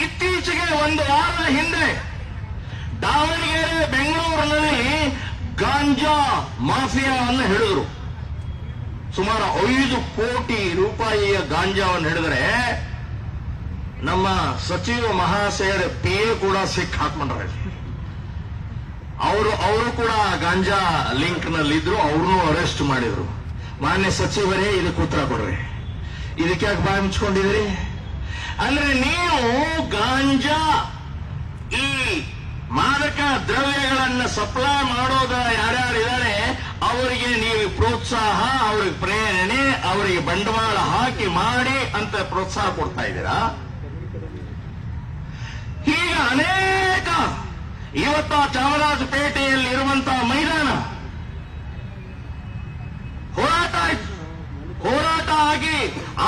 ಇತ್ತೀಚೆಗೆ ಒಂದು ವಾರದ ಹಿಂದೆ ದಾವಣಗೆರೆ, ಬೆಂಗಳೂರಿನಲ್ಲಿ ಗಾಂಜಾ ಮಾಫಿಯಾವನ್ನು ಹಿಡಿದ್ರು. ಸುಮಾರು 5 ಕೋಟಿ ರೂಪಾಯಿಯ ಗಾಂಜಾವನ್ನು ಹಿಡಿದರೆ ನಮ್ಮ ಸಚಿವ ಮಹಾಶಯರ PA ಕೂಡ ಹಾಕೊಂಡ್ರೆ. ಅವರು ಕೂಡ ಗಾಂಜಾ ಲಿಂಕ್ ನಲ್ಲಿದ್ರು, ಅವ್ರನ್ನೂ ಅರೆಸ್ಟ್ ಮಾಡಿದ್ರು. ಮಾನ್ಯ ಸಚಿವರೇ, ಇದಕ್ಕೆ ಉತ್ತರ ಕೊಡ್ರಿ. ಇದಕ್ಕೆ ಯಾಕೆ ಬಾಯಿ ಮುಚ್ಕೊಂಡಿದ್ರಿ? ಅಂದ್ರೆ ನೀವು ಗಾಂಜಾ, ಈ ಮಾದಕ ದ್ರವ್ಯಗಳನ್ನ ಸಪ್ಲೈ ಮಾಡೋದ ಯಾರ್ಯಾರಿದ್ದಾರೆ ಅವರಿಗೆ ನೀವು ಪ್ರೋತ್ಸಾಹ, ಅವ್ರಿಗೆ ಪ್ರೇರಣೆ, ಅವರಿಗೆ ಬಂಡವಾಳ ಹಾಕಿ ಮಾಡಿ ಅಂತ ಪ್ರೋತ್ಸಾಹ ಕೊಡ್ತಾ ಇದ್ದೀರಾ. ಹೀಗೆ ಅನೇಕ ಇವತ್ತ ಚಾಮರಾಜಪೇಟೆಯಲ್ಲಿ ಇರುವಂತಹ ಮೈದಾನ ಹೋರಾಟ ಆಗಿ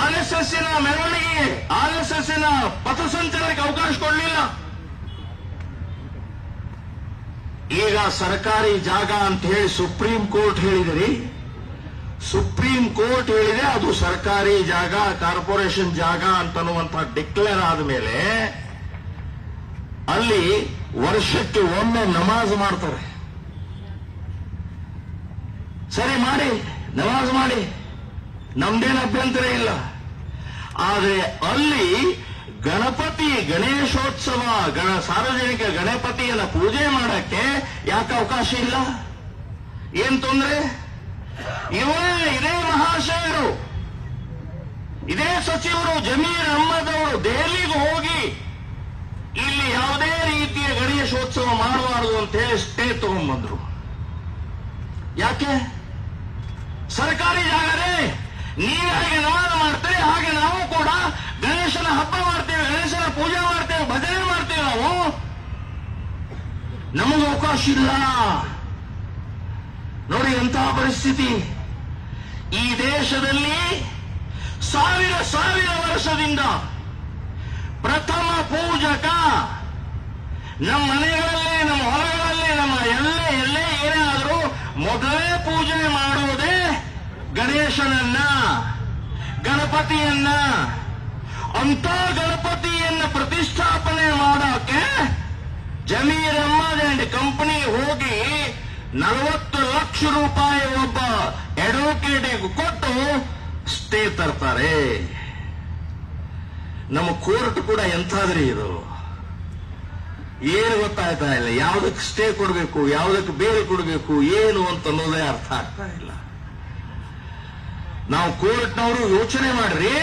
RSSನ ಮೆರವಣಿಗೆ, RSSನ ಪಥಸಂಚಲನಕ್ಕೆ ಅವಕಾಶ ಕೊಡಲಿಲ್ಲ. ಈಗ ಸರ್ಕಾರಿ ಜಾಗ ಅಂತ ಹೇಳಿ ಸುಪ್ರೀಂ ಕೋರ್ಟ್ ಹೇಳಿದಿರಿ. ಸುಪ್ರೀಂ ಕೋರ್ಟ್ ಹೇಳಿದೆ ಅದು ಸರ್ಕಾರಿ ಜಾಗ, ಕಾರ್ಪೊರೇಷನ್ ಜಾಗ ಅಂತನ್ನುವಂತ ಡಿಕ್ಲೇರ್ ಆದ ಮೇಲೆ ಅಲ್ಲಿ ವರ್ಷಕ್ಕೆ ಒಮ್ಮೆ ನಮಾಜ್ ಮಾಡ್ತಾರೆ. ಸರಿ ಮಾಡಿ, ನಮಾಜ್ ಮಾಡಿ, ನಮ್ದೇನು ಅಭ್ಯಂತರ ಇಲ್ಲ. ಆದರೆ ಅಲ್ಲಿ ಗಣೇಶೋತ್ಸವ, ಸಾರ್ವಜನಿಕ ಗಣಪತಿಯನ್ನು ಪೂಜೆ ಮಾಡಕ್ಕೆ ಯಾಕೆ ಅವಕಾಶ ಇಲ್ಲ? ಏನ್ ತೊಂದ್ರೆ? ಇದೇ ಮಹಾಶಯರು, ಇದೇ ಸಚಿವರು ಜಮೀರ್ ಅಹ್ಮದ್ ಅವರು ದೆಹಲಿಗೆ ಹೋಗಿ ಇಲ್ಲಿ ಯಾವುದೇ ರೀತಿಯ ಗಣೇಶೋತ್ಸವ ಮಾಡಬಾರದು ಅಂತ ಹೇಳಿ ಸ್ಟೇ ತಗೊಂಡ್ಬಂದ್ರು. ಯಾಕೆ? ಸರ್ಕಾರಿ ಜಾಗನೇ, ನೀವು ಹಾಗೆ ನಮಾಜ್ ಮಾಡ್ತೀರಿ, ಹಾಗೆ ನಾವು ಕೂಡ ಗಣೇಶನ ಹಬ್ಬ ಮಾಡ್ತೇವೆ, ಗಣೇಶನ ಪೂಜೆ ಮಾಡ್ತೇವೆ, ಭಜನೆ ಮಾಡ್ತೇವೆ. ನಮಗೆ ಅವಕಾಶ ಇಲ್ಲ. ನೋಡಿ ಎಂತಹ ಪರಿಸ್ಥಿತಿ. ಈ ದೇಶದಲ್ಲಿ ಸಾವಿರ ವರ್ಷದಿಂದ ಪ್ರಥಮ ಪೂಜಕ ನಮ್ಮ ಮನೆಗಳಲ್ಲೇ, ನಮ್ಮ ಹೊಲಗಳಲ್ಲೇ, ನಮ್ಮ ಎಲ್ಲೇ ಏನೇ ಆದರೂ ಮೊದಲೇ ಪೂಜೆ ಮಾಡುವುದೇ ಗಣೇಶನನ್ನ, ಗಣಪತಿಯನ್ನ. ಅಂತ ಗಣಪತಿಯನ್ನ ಪ್ರತಿಷ್ಠಾಪನೆ ಮಾಡೋಕೆ ಜಮೀರ್ ಅಹ್ಮದ್ ಅಂಡ್ ಕಂಪನಿ ಹೋಗಿ 40 ಲಕ್ಷ ರೂಪಾಯಿ ಒಬ್ಬ ಅಡ್ವೊಕೇಟ್ಗೆ ಕೊಟ್ಟು ಸ್ಟೇ ತರ್ತಾರೆ. ನಮ್ಮ ಕೋರ್ಟ್ ಕೂಡ ಎಂತಾದ್ರಿ ಇದು? ಏನು ಗೊತ್ತಾಗ್ತಾ ಇಲ್ಲ. ಯಾವುದಕ್ಕೆ ಸ್ಟೇ ಕೊಡಬೇಕು, ಯಾವುದಕ್ಕೆ ಬೇರೆ ಕೊಡಬೇಕು, ಏನು ಅಂತ ಅನ್ನೋದೇ ಅರ್ಥ ಆಗ್ತಾ ಇಲ್ಲ. ನಾವು ಕೋರ್ಟ್ನವರು ಯೋಚನೆ ಮಾಡ್ರಿ.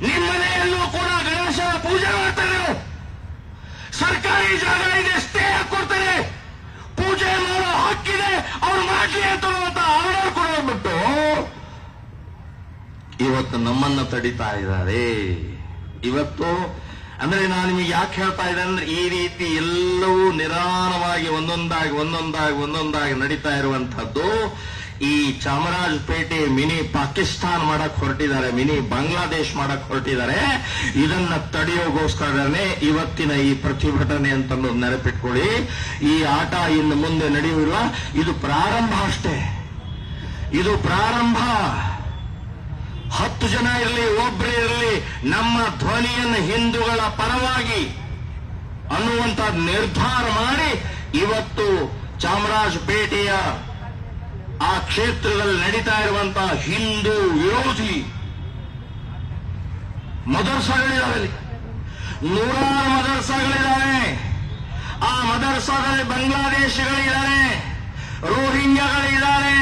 ನಿಮ್ಮ ಮನೆಯಲ್ಲೂ ಕೂಡ ಗಣೇಶನ ಪೂಜೆ ಮಾಡ್ತಾರೆ, ಸರ್ಕಾರಿ ಜಾಗ ಇದೆ, ಸ್ಟೇ ಕೊಡ್ತಾರೆ, ಪೂಜೆ ಮಾಡೋ ಹಕ್ಕಿದೆ, ಅವ್ರು ಮಾಡ್ಲಿ ಅಂತ ಆರ್ಡರ್ ಕೊಡೋಗ್ಬಿಟ್ಟು ಇವತ್ತು ನಮ್ಮನ್ನ ತಡಿತಾ ಇದ್ದಾರೆ. ಇವತ್ತು ಅಂದ್ರೆ ನಾನು ನಿಮಗೆ ಯಾಕೆ ಹೇಳ್ತಾ ಇದ್ದೆ ಅಂದ್ರೆ, ಈ ರೀತಿ ಎಲ್ಲವೂ ನಿಧಾನವಾಗಿ ಒಂದೊಂದಾಗಿ ನಡೀತಾ ಇರುವಂತಹದ್ದು. ಈ ಚಾಮರಾಜಪೇಟೆ ಮಿನಿ ಪಾಕಿಸ್ತಾನ್ ಮಾಡಕ್ ಹೊರಟಿದ್ದಾರೆ, ಮಿನಿ ಬಾಂಗ್ಲಾದೇಶ್ ಮಾಡಕ್ ಹೊರಟಿದ್ದಾರೆ. ಇದನ್ನ ತಡೆಯೋಗೋಸ್ಕರನೇ ಇವತ್ತಿನ ಈ ಪ್ರತಿಭಟನೆ ಅಂತ ನೆನಪಿಟ್ಕೊಳ್ಳಿ. ಈ ಆಟ ಇನ್ನು ಮುಂದೆ ನಡೆಯುವುದಿಲ್ಲ. ಇದು ಪ್ರಾರಂಭ ಅಷ್ಟೇ, ಇದು ಪ್ರಾರಂಭ. 10 ಜನ ಇರಲಿ, ಒಬ್ಬರೇ ಇರಲಿ, ನಮ್ಮ ಧ್ವನಿಯನ್ನು ಹಿಂದೂಗಳ ಪರವಾಗಿ ಅನ್ನುವಂತ ನಿರ್ಧಾರ ಮಾಡಿ ಇವತ್ತು ಚಾಮರಾಜಪೇಟೆಯ ಆ ಕ್ಷೇತ್ರದಲ್ಲಿ ನಡೀತಾ ಇರುವಂತಹ ಹಿಂದೂ ವಿರೋಧಿ ಮದರ್ಸಾಗಳಿದ್ದಾವೆ. 100 ಮದರ್ಸಾಗಳಿದ್ದಾವೆ. ಆ ಮದರ್ಸಾಗಳಲ್ಲಿ ಬಾಂಗ್ಲಾದೇಶಿಗಳಿದ್ದಾರೆ, ರೋಹಿಂಗ್ಯಾಗಳಿದ್ದಾರೆ.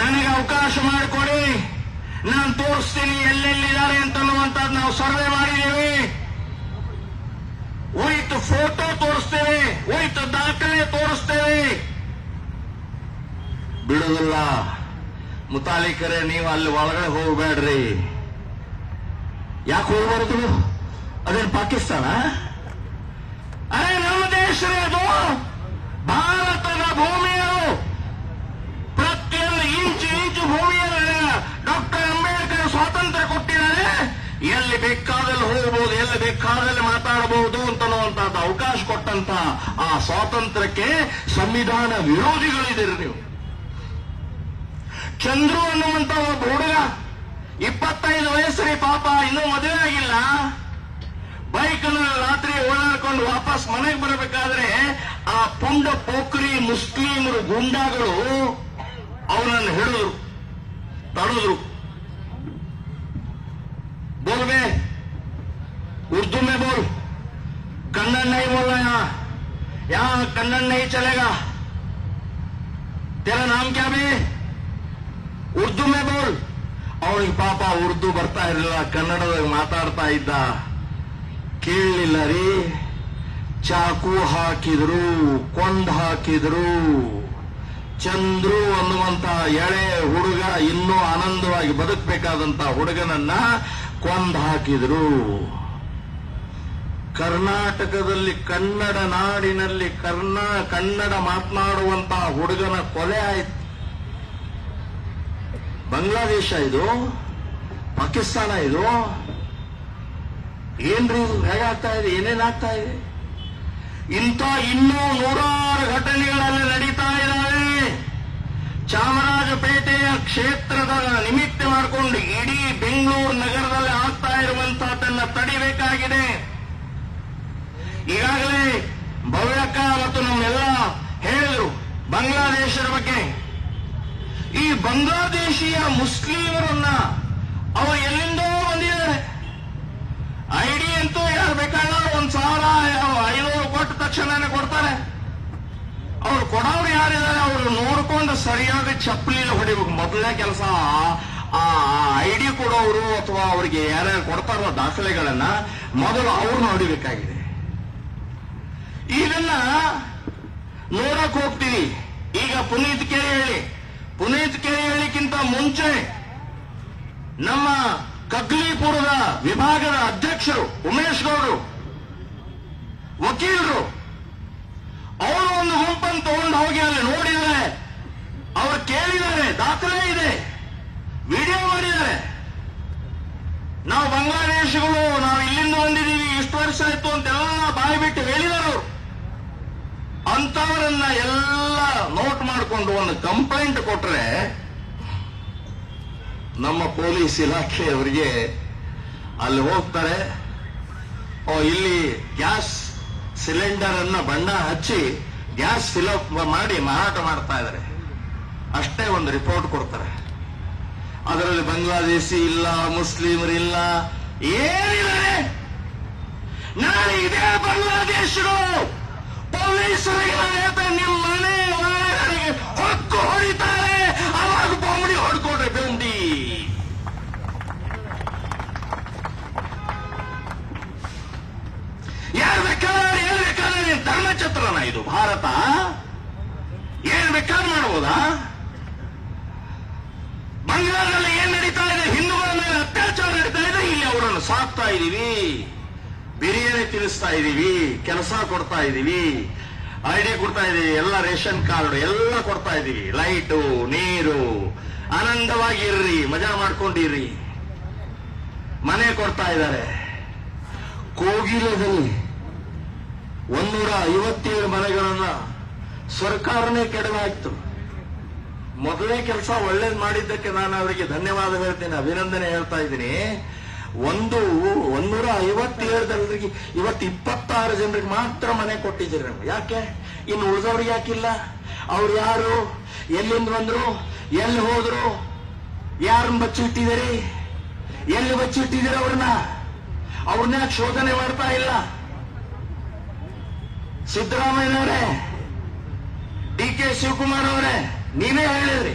ನನಗೆ ಅವಕಾಶ ಮಾಡಿಕೊಡಿ, ನಾನು ತೋರಿಸ್ತೀನಿ ಎಲ್ಲೆಲ್ಲಿದ್ದಾರೆ ಅಂತನ್ನುವಂಥದ್ದು ನಾವು ಸರ್ವೆ ಮಾಡಿದ್ದೀವಿ. ವಿತ್ ಫೋಟೋ ತೋರಿಸ್ತೇವೆ, ವಿತ್ ದಾಖಲೆ ತೋರಿಸ್ತೇವೆ. ಬಿಡುವುದಿಲ್ಲ. ಮುತಾಲಿಕರೇ, ನೀವು ಅಲ್ಲಿ ಒಳಗಡೆ ಹೋಗಬೇಡ್ರಿ. ಯಾಕೆ ಹೋಗಬಾರದು? ಅದೇನು ಪಾಕಿಸ್ತಾನ? ಅರೆ ನಮ್ಮ ದೇಶರೇ ಅದು, ಭಾರತದ ಭೂಮಿಯರು. ಪ್ರತಿಯೊಂದು ಇಂಚು ಭೂಮಿಯಲ್ಲಿ ಡಾಕ್ಟರ್ ಅಂಬೇಡ್ಕರ್ ಸ್ವಾತಂತ್ರ್ಯ ಕೊಟ್ಟಿದ್ದಾರೆ. ಎಲ್ಲಿ ಬೇಕಾದಲ್ಲಿ ಹೋಗಬಹುದು, ಎಲ್ಲಿ ಬೇಕಾದಲ್ಲಿ ಮಾತಾಡಬಹುದು ಅಂತನ್ನುವಂತಹದ್ದು ಅವಕಾಶ ಕೊಟ್ಟಂತ ಆ ಸ್ವಾತಂತ್ರ್ಯಕ್ಕೆ ಸಂವಿಧಾನ ವಿರೋಧಿಗಳಿದ್ದೀರಿ ನೀವು. ಚಂದ್ರು ಅನ್ನುವಂತ ಒಬ್ಬ ಹುಡುಗ, 25 ವಯಸ್ಸರಿ, ಪಾಪ ಇನ್ನೂ ಮದುವೆ ಆಗಿಲ್ಲ. ಬೈಕ್ನ ರಾತ್ರಿ ಓಡಾಡ್ಕೊಂಡು ವಾಪಸ್ ಮನೆಗೆ ಬರಬೇಕಾದ್ರೆ ಆ ಪುಂಡ ಪೋಖ್ರಿ ಮುಸ್ಲಿಮರು ಗುಂಡಾಗಳು ಅವನನ್ನು ಹಿಡಿದ್ರು, ತಡೆದ್ರು. बोल बे, उर्दू में बोल, कन्नड़ नहीं बोलना यहाँ कन्नड़ नहीं चलेगा. तेरा नाम क्या बे? ಉರ್ದು ಮೇ ಬೋಲ್. ಅವನಿಗೆ ಪಾಪ ಉರ್ದು ಬರ್ತಾ ಇರಲಿಲ್ಲ, ಕನ್ನಡದಾಗ ಮಾತಾಡ್ತಾ ಇದ್ದ. ಕೇಳಲಿಲ್ಲ ರೀ, ಚಾಕು ಹಾಕಿದ್ರು, ಕೊಂಡ್ ಹಾಕಿದ್ರು. ಚಂದ್ರು ಅನ್ನುವಂತ ಎಳೆ ಹುಡುಗ, ಇನ್ನೂ ಆನಂದವಾಗಿ ಬದುಕಬೇಕಾದಂತ ಹುಡುಗನನ್ನ ಕೊಂದ್ ಹಾಕಿದ್ರು. ಕರ್ನಾಟಕದಲ್ಲಿ ಕನ್ನಡ ನಾಡಿನಲ್ಲಿ ಕನ್ನಡ ಮಾತನಾಡುವಂತಹ ಹುಡುಗನ ಕೊಲೆ ಆಯ್ತು. ಬಾಂಗ್ಲಾದೇಶ ಇದು, ಪಾಕಿಸ್ತಾನ ಇದು, ಏನ್ರಿ ಇದು ಹೇಗಾಗ್ತಾ ಇದೆ, ಏನೇನಾಗ್ತಾ ಇದೆ? ಇಂಥ ಇನ್ನೂ ನೂರಾರು ಘಟನೆಗಳಲ್ಲಿ ನಡೀತಾ ಇದ್ದಾವೆ. ಚಾಮರಾಜಪೇಟೆಯ ಕ್ಷೇತ್ರದ ನಿಮಿತ್ತ ಮಾಡಿಕೊಂಡು ಇಡೀ ಬೆಂಗಳೂರು ನಗರದಲ್ಲಿ ಆಗ್ತಾ ಇರುವಂತಹದನ್ನ ತಡಿಬೇಕಾಗಿದೆ. ಈಗಾಗಲೇ ಭವ್ಯಕ್ಕ ಮತ್ತು ನಮ್ಮೆಲ್ಲ ಹೇಳಿದರು ಬಾಂಗ್ಲಾದೇಶದ ಬಗ್ಗೆ. ಈ ಬಾಂಗ್ಲಾದೇಶಿಯ ಮುಸ್ಲಿಮರನ್ನ ಅವರು ಎಲ್ಲಿಂದೋ ಬಂದಿದ್ದಾರೆ. ಐಡಿ ಅಂತೂ ಯಾರು ಬೇಕಾದ್ರೆ 1,500 ಕೊಟ್ಟ ತಕ್ಷಣನೇ ಕೊಡ್ತಾರೆ. ಅವ್ರು ಕೊಡೋರು ಯಾರಿದ್ದಾರೆ ಅವರು ನೋಡ್ಕೊಂಡು ಸರಿಯಾಗಿ ಚಪ್ಪಲಿ ಹೊಡಿಬೇಕು. ಮೊದಲನೇ ಕೆಲಸ ಆ ಐಡಿ ಕೊಡೋರು ಅಥವಾ ಅವರಿಗೆ ಯಾರ್ಯಾರು ಕೊಡ್ತಾರೋ ದಾಖಲೆಗಳನ್ನ ಮೊದಲು ಅವ್ರನ್ನ ಹೊಡಿಬೇಕಾಗಿದೆ. ಇದನ್ನ ನೋಡಕ್ ಹೋಗ್ತೀವಿ. ಈಗ ಪುನೀತ್ ಕೇಳಿಕ್ಕಿಂತ ಮುಂಚೆ ನಮ್ಮ ಕಗ್ಲಿಪುರದ ವಿಭಾಗದ ಅಧ್ಯಕ್ಷರು ಉಮೇಶ್ ಗೌಡರು, ವಕೀಲರು, ಅವರು ಒಂದು ಗುಂಪನ್ನು ತಗೊಂಡು ಹೋಗಿ ಅಲ್ಲಿ ನೋಡಿದ್ದಾರೆ. ಅವರು ಕೇಳಿದ್ದಾರೆ, ದಾಖಲೆ ಇದೆ, ವಿಡಿಯೋ ಮಾಡಿದ್ದಾರೆ. ನಾವು ಬಾಂಗ್ಲಾದೇಶಗಳು, ನಾವು ಇಲ್ಲಿಂದ ಬಂದಿದ್ದೀವಿ, ಇಷ್ಟು ವರ್ಷ ಆಯ್ತು ಅಂತೆಲ್ಲ ಬಾಯಿ ಬಿಟ್ಟು ಹೇಳಿದರು. ಅಂತವರನ್ನ ಎಲ್ಲ ನೋಟ್ ಮಾಡಿಕೊಂಡು ಒಂದು ಕಂಪ್ಲೇಂಟ್ ಕೊಟ್ರೆ ನಮ್ಮ ಪೊಲೀಸ್ ಇಲಾಖೆಯವರಿಗೆ ಅಲ್ಲಿ ಹೋಗ್ತಾರೆ. ಇಲ್ಲಿ ಗ್ಯಾಸ್ ಸಿಲಿಂಡರ್ ಅನ್ನ ಬಣ್ಣ ಹಚ್ಚಿ ಗ್ಯಾಸ್ ಫಿಲಪ್ ಮಾಡಿ ಮಾರಾಟ ಮಾಡ್ತಾ ಇದ್ದಾರೆ, ಅಷ್ಟೇ ಒಂದು ರಿಪೋರ್ಟ್ ಕೊಡ್ತಾರೆ. ಅದರಲ್ಲಿ ಬಾಂಗ್ಲಾದೇಶಿ ಇಲ್ಲ, ಮುಸ್ಲಿಮರಿಲ್ಲ, ಏನಿಲ್ಲ. ನಾಳೆ ಇದೇ ಬಾಂಗ್ಲಾದೇಶರು ಪೊಲೀಸರಿಗೆ ನಿಮ್ಮ ಮನೆ ಒಳಗಡೆಗೆ ಹೊಕ್ಕು ಹೊಡಿತಾರೆ. ಅವಾಗ ಬೊಂಬಡಿ ಹೊಡ್ಕೊಡ್ರಿ, ಬೆಂಬಡಿ. ಯಾರು ಬೇಕಾದ್ರೆ ಧರ್ಮಛತ್ರನ ಇದು ಭಾರತ? ಏನ್ ಬೇಕಾದ್ರೆ ಮಾಡಬಹುದಾ? ಬಂಗಾಳದಲ್ಲಿ ಏನ್ ನಡೀತಾ ಇದೆ? ಹಿಂದೂಗಳ ಮೇಲೆ ಅತ್ಯಾಚಾರ ನಡೀತಾ ಇದೆ. ಇಲ್ಲಿ ಅವರನ್ನು ಸಾಕ್ತಾ ಇದೀವಿ, ಬಿರಿಯಾನಿ ತಿನ್ನಿಸ್ತಾ ಇದೀವಿ, ಕೆಲಸ ಕೊಡ್ತಾ ಇದೀವಿ, ಐಡಿ ಕೊಡ್ತಾ ಇದೀವಿ, ಎಲ್ಲ ರೇಷನ್ ಕಾರ್ಡ್ ಎಲ್ಲ ಕೊಡ್ತಾ ಇದೀವಿ, ಲೈಟು, ನೀರು, ಆನಂದವಾಗಿ ಇರ್ರಿ, ಮಜಾ ಮಾಡ್ಕೊಂಡಿರ್ರಿ. ಮನೆ ಕೊಡ್ತಾ ಇದ್ದಾರೆ. ಕೋಗಿಲದಲ್ಲಿ 157 ಮನೆಗಳನ್ನ ಸರ್ಕಾರನೇ ಕೆಡವಾಯ್ತು. ಮೊದಲೇ ಕೆಲಸ ಒಳ್ಳೇದು ಮಾಡಿದ್ದಕ್ಕೆ ನಾನು ಅವರಿಗೆ ಧನ್ಯವಾದ ಹೇಳ್ತೀನಿ, ಅಭಿನಂದನೆ ಹೇಳ್ತಾ ಇದ್ದೀನಿ. 157 ಇವತ್ತು 26 ಜನರಿಗೆ ಮಾತ್ರ ಮನೆ ಕೊಟ್ಟಿದ್ದೀರಿ ನಮ್ಗೆ. ಯಾಕೆ? ಇನ್ನು ಉಳಿದವ್ರಿಗೆ ಯಾಕಿಲ್ಲ? ಅವ್ರು ಯಾರು? ಎಲ್ಲಿಂದ ಬಂದ್ರು? ಎಲ್ಲಿ ಹೋದ್ರು? ಯಾರನ್ನ ಬಚ್ಚಿಟ್ಟಿದ್ದೀರಿ? ಎಲ್ಲಿ ಬಚ್ಚಿಟ್ಟಿದ್ದೀರಿ ಅವ್ರನ್ನ ಶೋಧನೆ ಮಾಡ್ತಾ ಇಲ್ಲ? ಸಿದ್ದರಾಮಯ್ಯನವರೇ, DK ಶಿವಕುಮಾರ್ ಅವರೇ, ನೀವೇ ಹೇಳಿದ್ರಿ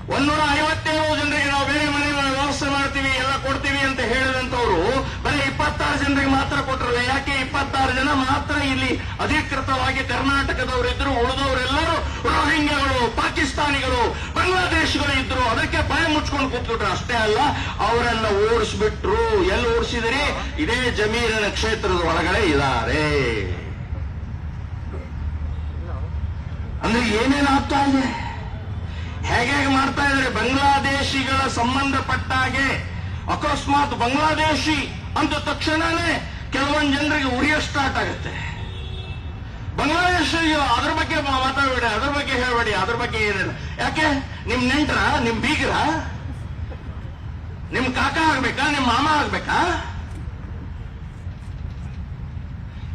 157 ಜನರಿಗೆ ನಾವು ಬೇರೆ ಮನೆ ವ್ಯವಸ್ಥೆ ಮಾಡ್ತೀವಿ, ಎಲ್ಲ ಕೊಡ್ತೀವಿ ಅಂತ ಹೇಳಿದಂತವ್ರು ಬರೀ 26 ಜನರಿಗೆ ಮಾತ್ರ ಕೊಟ್ಟರಲ್ಲ. ಯಾಕೆ 26 ಜನ ಮಾತ್ರ ಇಲ್ಲಿ ಅಧಿಕೃತವಾಗಿ ಕರ್ನಾಟಕದವರಿದ್ರು? ಉಳಿದವರೆಲ್ಲರೂ ರೋಹಿಂಗ್ಯಾಗಳು, ಪಾಕಿಸ್ತಾನಿಗಳು, ಬಾಂಗ್ಲಾದೇಶಗಳು ಇದ್ರು. ಅದಕ್ಕೆ ಭಯ ಮುಚ್ಕೊಂಡು ಕೂತ್ಬಿಟ್ರು. ಅಷ್ಟೇ ಅಲ್ಲ, ಅವರನ್ನ ಓಡಿಸ್ಬಿಟ್ರು. ಎಲ್ಲಿ ಓಡಿಸಿದ್ರಿ? ಇದೇ ಜಮೀನಿನ ಕ್ಷೇತ್ರದ ಒಳಗಡೆ ಇದ್ದಾರೆ. ಅಂದ್ರೆ ಏನೇನಾಗ್ತಾ ಇದೆ, ಹೇಗೆ ಮಾಡ್ತಾ ಇದ್ದಾರೆ? ಬಾಂಗ್ಲಾದೇಶಿಗಳ ಸಂಬಂಧಪಟ್ಟಾಗೆ ಅಕಸ್ಮಾತ್ ಬಾಂಗ್ಲಾದೇಶಿ ಅಂತ ತಕ್ಷಣನೇ ಕೆಲವೊಂದು ಜನರಿಗೆ ಉರಿಯೋ ಸ್ಟಾರ್ಟ್ ಆಗುತ್ತೆ. ಬಾಂಗ್ಲಾದೇಶ ಅದ್ರ ಬಗ್ಗೆ ಮಾತಾಡಬೇಡಿ, ಅದ್ರ ಬಗ್ಗೆ ಹೇಳಬೇಡಿ, ಅದ್ರ ಬಗ್ಗೆ ಏನಿಲ್ಲ. ಯಾಕೆ? ನಿಮ್ ನೆಂಟ್ರ, ನಿಮ್ ಬೀಗರ, ನಿಮ್ ಕಾಕ ಆಗ್ಬೇಕಾ, ನಿಮ್ ಮಾಮ ಆಗ್ಬೇಕಾ?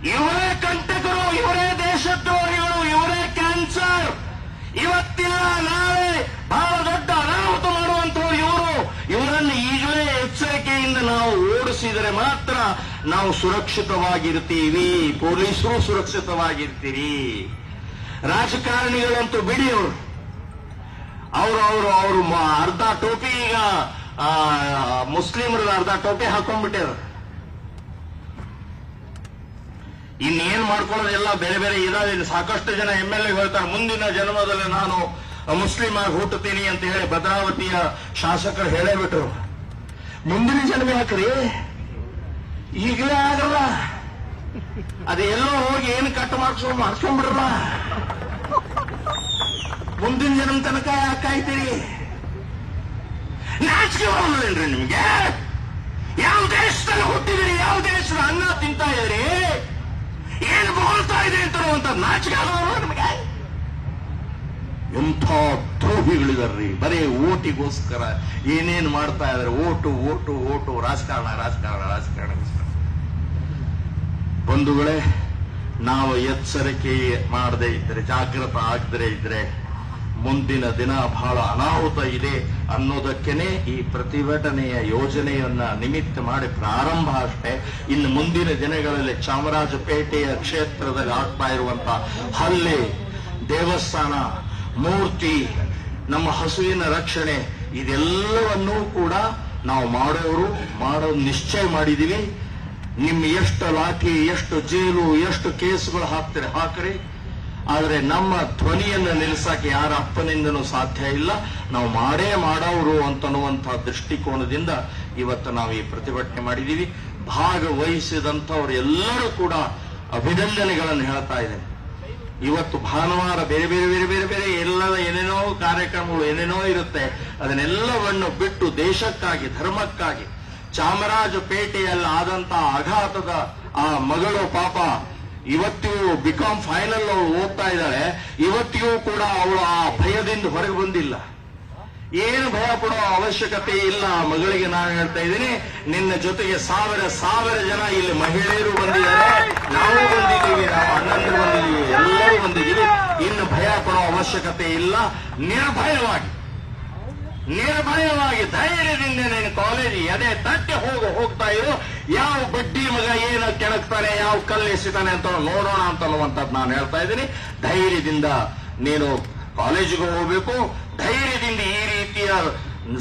ಇವರೇ ಕಂಟಕರು, ಇವರೇ ದೇಶದ್ರೋಹಿಗಳು, ಇವರೇ ಕ್ಯಾನ್ಸರ್. ಇವತ್ತಿಲ್ಲ ನಾಳೆ ಬಹಳ ದೊಡ್ಡ ಅನಾಹುತ ಮಾಡುವಂತವ್ರು ಇವರು. ಇವರನ್ನು ಈಗಲೇ ಎಚ್ಚರಿಕೆಯಿಂದ ನಾವು ಓಡಿಸಿದರೆ ಮಾತ್ರ ನಾವು ಸುರಕ್ಷಿತವಾಗಿರ್ತೀವಿ, ಪೊಲೀಸರು ಸುರಕ್ಷಿತವಾಗಿರ್ತೀರಿ. ರಾಜಕಾರಣಿಗಳಂತೂ ಬಿಡಿ, ಅವರು ಅರ್ಧ ಟೋಪಿ ಈಗ ಮುಸ್ಲಿಮರ ಅರ್ಧ ಟೋಪಿ ಹಾಕೊಂಡ್ಬಿಟ್ಟಾರ. ಇನ್ನೇನ್ ಮಾಡ್ಕೊಳ್ಳೋದೆಲ್ಲ ಬೇರೆ ಬೇರೆ ಇದಾವೆ. ಸಾಕಷ್ಟು ಜನ MLA ಹೇಳ್ತಾರೆ ಮುಂದಿನ ಜನ್ಮದಲ್ಲಿ ನಾನು ಮುಸ್ಲಿಂ ಆಗಿ ಹುಟ್ಟುತ್ತೀನಿ ಅಂತ ಹೇಳಿ ಭದ್ರಾವತಿಯ ಶಾಸಕರು ಹೇಳೇ ಬಿಟ್ರು. ಮುಂದಿನ ಜನ್ಮ ಯಾಕ್ರಿ, ಈಗಲೇ ಆಗಲ್ಲ. ಅದೆಲ್ಲೋ ಹೋಗಿ ಏನು ಕಟ್ ಮಾಡಿಸ್ಕೊಂಡ್ಬಿಡ್ರಲ್ಲ. ಮುಂದಿನ ಜನ್ಮ ತನಕ ಯಾಕೆ ಕಾಯ್ತೀರಿ? ನಾಚಿಕೆ ಬರೋದಿಲ್ರಿ ನಿಮ್ಗೆ? ಯಾವ ದೇಶದಲ್ಲಿ ಹುಟ್ಟಿದ್ರಿ, ಯಾವ ದೇಶದ ಅನ್ನ ತಿಂತಾ ಇದ್ರಿ, ಏನು ಬೋಲ್ತಾ ಇದೆ ಅಂತ ನಾಚಿಕೆ ಆಗೋದು ನಿಮಗೆ? ಎಂಥ ದ್ರೋಹಿಗಳಿದಾರ್ರಿ, ಬರೀ ಓಟಿಗೋಸ್ಕರ ಏನೇನು ಮಾಡ್ತಾ ಇದಾರೆ. ಓಟು ರಾಜಕಾರಣ. ಬಂಧುಗಳೇ, ನಾವು ಎಚ್ಚರಿಕೆ ಮಾಡದೇ ಇದ್ರೆ, ಜಾಗೃತ ಆಗದೇ ಇದ್ರೆ ಮುಂದಿನ ದಿನ ಬಹಳ ಅನಾಹುತ ಇದೆ ಅನ್ನೋದಕ್ಕೇನೆ ಈ ಪ್ರತಿಭಟನೆಯ ಯೋಜನೆಯನ್ನ ನಿಮಿತ್ತ ಮಾಡಿ ಪ್ರಾರಂಭ ಅಷ್ಟೇ. ಇನ್ನು ಮುಂದಿನ ದಿನಗಳಲ್ಲಿ ಚಾಮರಾಜಪೇಟೆಯ ಕ್ಷೇತ್ರದಲ್ಲಿ ಆಗ್ತಾ ಇರುವಂತಹ ಹಲ್ಲೆ, ದೇವಸ್ಥಾನ, ಮೂರ್ತಿ, ನಮ್ಮ ಹಸುವಿನ ರಕ್ಷಣೆ, ಇದೆಲ್ಲವನ್ನೂ ಕೂಡ ನಾವು ಮಾಡೋದು ನಿಶ್ಚಯ ಮಾಡಿದೀವಿ. ನಿಮ್ಮ ಎಷ್ಟು ಲಾಠಿ, ಎಷ್ಟು ಜೈಲು, ಎಷ್ಟು ಕೇಸುಗಳು ಹಾಕ್ರಿ, ಆದರೆ ನಮ್ಮ ಧ್ವನಿಯನ್ನು ನಿಲ್ಲಿಸಕ್ಕೆ ಯಾರ ಅಪ್ಪನಿಂದನೂ ಸಾಧ್ಯ ಇಲ್ಲ. ನಾವು ಮಾಡೋರು ಅಂತನ್ನುವಂತಹ ದೃಷ್ಟಿಕೋನದಿಂದ ಇವತ್ತು ನಾವು ಈ ಪ್ರತಿಭಟನೆ ಮಾಡಿದೀವಿ. ಭಾಗವಹಿಸಿದಂಥವ್ರು ಎಲ್ಲರೂ ಕೂಡ ಅಭಿನಂದನೆಗಳನ್ನು ಹೇಳ್ತಾ ಇದ್ದೇನೆ. ಇವತ್ತು ಭಾನುವಾರ ಬೇರೆ ಬೇರೆ ಎಲ್ಲದ ಏನೇನೋ ಕಾರ್ಯಕ್ರಮಗಳು ಏನೇನೋ ಇರುತ್ತೆ. ಅದನ್ನೆಲ್ಲವನ್ನು ಬಿಟ್ಟು ದೇಶಕ್ಕಾಗಿ, ಧರ್ಮಕ್ಕಾಗಿ, ಚಾಮರಾಜಪೇಟೆಯಲ್ಲಿ ಆದಂತಹ ಆಘಾತದ ಆ ಮಗಳು ಪಾಪ ಇವತ್ತಿಗೂ BCom ಫೈನಲ್ ಅವಳು ಓದ್ತಾ ಇದ್ದಾಳೆ. ಇವತ್ತಿಗೂ ಕೂಡ ಅವಳು ಆ ಭಯದಿಂದ ಹೊರಗೆ ಬಂದಿಲ್ಲ. ಏನು ಭಯ ಪಡೋ ಅವಶ್ಯಕತೆ ಇಲ್ಲ. ಮಗಳಿಗೆ ನಾನು ಹೇಳ್ತಾ ಇದ್ದೀನಿ, ನಿನ್ನ ಜೊತೆಗೆ ಸಾವಿರ ಜನ ಇಲ್ಲಿ ಮಹಿಳೆಯರು ಬಂದಿದ್ದಾರೆ, ನಾವು ಬಂದಿದ್ದೀವಿ, ನಾವು ಅಣ್ಣಂದಿರು ಬಂದಿದ್ದೀವಿ, ಎಲ್ಲರೂ ಬಂದಿದ್ದೀವಿ. ಇನ್ನು ಭಯ ಪಡೋ ಅವಶ್ಯಕತೆ ಇಲ್ಲ. ನಿರ್ಭಯವಾಗಿ ಧೈರ್ಯದಿಂದ ನೀನು ಕಾಲೇಜ್ ಎದೆ ತಟ್ಟಿ ಹೋಗ್ತಾ ಇರು. ಯಾವ ಬಡ್ಡಿ ಮಗ ಏನು ಕೆಣಕ್ತಾನೆ, ಯಾವ ಕಲ್ಲು ಎಸಿತಾನೆ ಅಂತ ನೋಡೋಣ ಅಂತನ್ನುವಂಥದ್ದು ನಾನು ಹೇಳ್ತಾ ಇದ್ದೀನಿ. ಧೈರ್ಯದಿಂದ ನೀನು ಕಾಲೇಜಿಗೆ ಹೋಗಬೇಕು. ಧೈರ್ಯದಿಂದ ಈ ರೀತಿಯ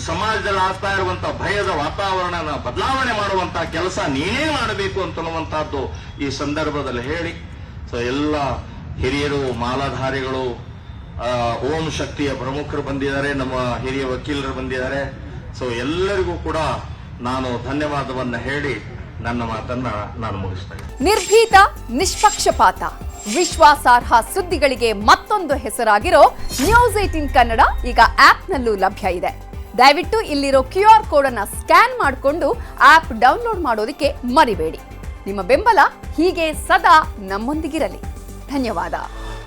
ಸಮಾಜದಲ್ಲಿ ಆಗ್ತಾ ಇರುವಂತಹ ಭಯದ ವಾತಾವರಣನ ಬದಲಾವಣೆ ಮಾಡುವಂತಹ ಕೆಲಸ ನೀನೇ ಮಾಡಬೇಕು ಅಂತನ್ನುವಂತಹದ್ದು ಈ ಸಂದರ್ಭದಲ್ಲಿ ಹೇಳಿ, ಸೊ ಎಲ್ಲ ಹಿರಿಯರು, ಮಾಲಾಧಾರಿಗಳು, ಓಂ ಶಕ್ತಿಯ ಪ್ರಮುಖರು ಬಂದಿದ್ದಾರೆ, ನಮ್ಮ ಹಿರಿಯ ವಕೀಲರು ಬಂದಿದ್ದಾರೆ. ಸೊ ಎಲ್ಲರಿಗೂ ಕೂಡ ನಾನು ಧನ್ಯವಾದವನ್ನ ಹೇಳಿ ನನ್ನ ಮಾತನ್ನ ನಾನು ಮುಗಿಸ್ತಾ ಇದ್ದೀನಿ. ನಿರ್ಭೀತ, ನಿಷ್ಪಕ್ಷಪಾತ, ವಿಶ್ವಾಸಾರ್ಹ ಸುದ್ದಿಗಳಿಗೆ ಮತ್ತೊಂದು ಹೆಸರಾಗಿರೋ News18 ಕನ್ನಡ ಈಗ ಆಪ್ನಲ್ಲೂ ಲಭ್ಯ ಇದೆ. ದಯವಿಟ್ಟು ಇಲ್ಲಿರೋ QR ಕೋಡ್ ಅನ್ನ ಸ್ಕ್ಯಾನ್ ಮಾಡಿಕೊಂಡು ಆಪ್ ಡೌನ್ಲೋಡ್ ಮಾಡೋದಕ್ಕೆ ಮರಿಬೇಡಿ. ನಿಮ್ಮ ಬೆಂಬಲ ಹೀಗೆ ಸದಾ ನಮ್ಮೊಂದಿಗಿರಲಿ. ಧನ್ಯವಾದ.